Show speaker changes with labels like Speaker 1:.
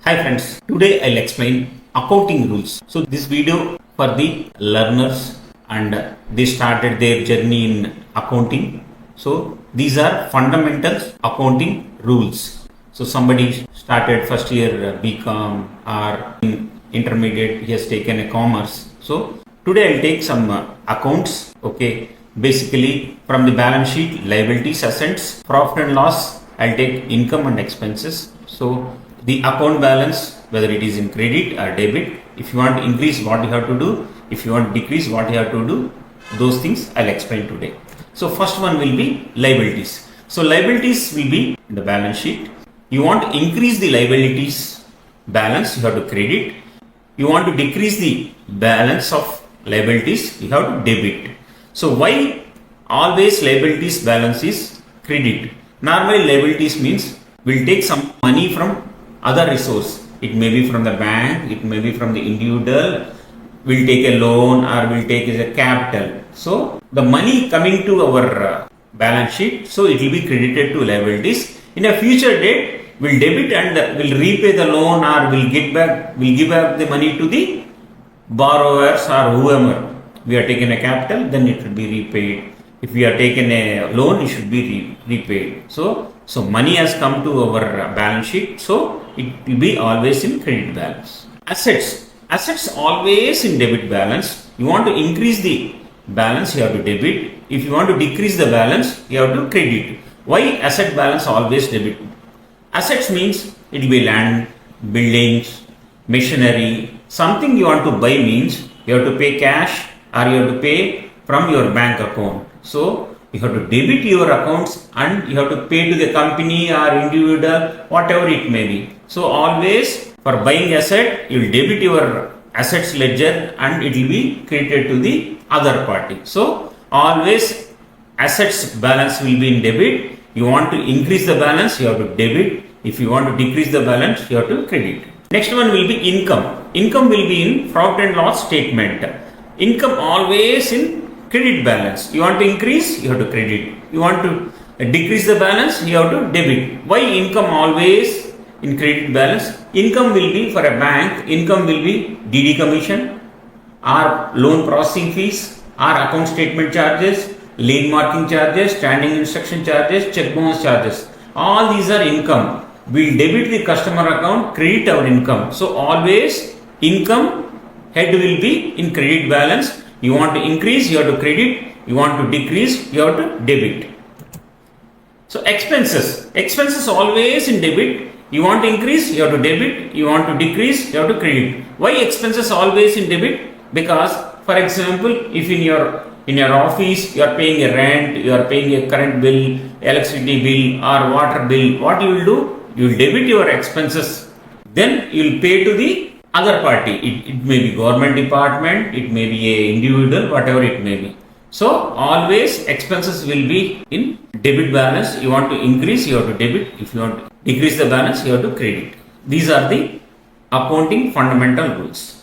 Speaker 1: Hi friends, today I'll explain accounting rules. So this video for the learners and they started their journey in accounting. So these are fundamental accounting rules. So somebody started first year BCom or in intermediate he has taken a commerce. So today I'll take some accounts. Okay, basically from the balance sheet, liabilities, assets, profit and loss. I'll take income and expenses. So the account balance, whether it is in credit or debit, if you want to increase, what you have to do, if you want to decrease, what you have to do, those things I'll explain today. So first one will be liabilities. So liabilities will be in the balance sheet. You want to increase the liabilities balance, you have to credit. You want to decrease the balance of liabilities, you have to debit. So why always liabilities balance is credit? Normally liabilities means we'll take some money from other resource. It may be from the bank, it may be from the individual, we'll take a loan or we'll take as a capital. So the money coming to our balance sheet, so it will be credited to liabilities. In a future date, we'll debit and we'll repay the loan or we'll give back the money to the borrowers or whoever. We are taking a capital, then it will be repaid. If we are taking a loan, it should be repaid. So money has come to our balance sheet, so it will be always in credit balance. Assets always in debit balance. You want to increase the balance, you have to debit. If you want to decrease the balance, you have to credit. Why asset balance always debit? Assets means it will be land, buildings, machinery. Something you want to buy means you have to pay cash or you have to pay from your bank account. So you have to debit your accounts and you have to pay to the company or individual, whatever it may be. So always for buying asset, you will debit your assets ledger and it will be credited to the other party. So always assets balance will be in debit. You want to increase the balance, you have to debit. If you want to decrease the balance, you have to credit. Next one will be income. Income will be in profit and loss statement. Income always in credit balance. You want to increase, you have to credit. You want to decrease the balance, you have to debit. Why income always in credit balance? Income will be for a bank, income will be DD commission or loan processing fees or account statement charges, lien marking charges, standing instruction charges, check bounce charges. All these are income. We'll debit the customer account, credit our income. So always income head will be in credit balance. You want to increase, you have to credit. You want to decrease, you have to debit. So expenses always in debit. You want to increase, you have to debit. You want to decrease, you have to credit. Why expenses always in debit? Because for example, if in your office you are paying a rent, you are paying a current bill, electricity bill or water bill, what you will do? You will debit your expenses. Then you will pay to the other party. It may be government department, it may be a individual, whatever it may be. So always expenses will be in debit balance. You want to increase, you have to debit. If you want to decrease the balance, you have to credit. These are the accounting fundamental rules.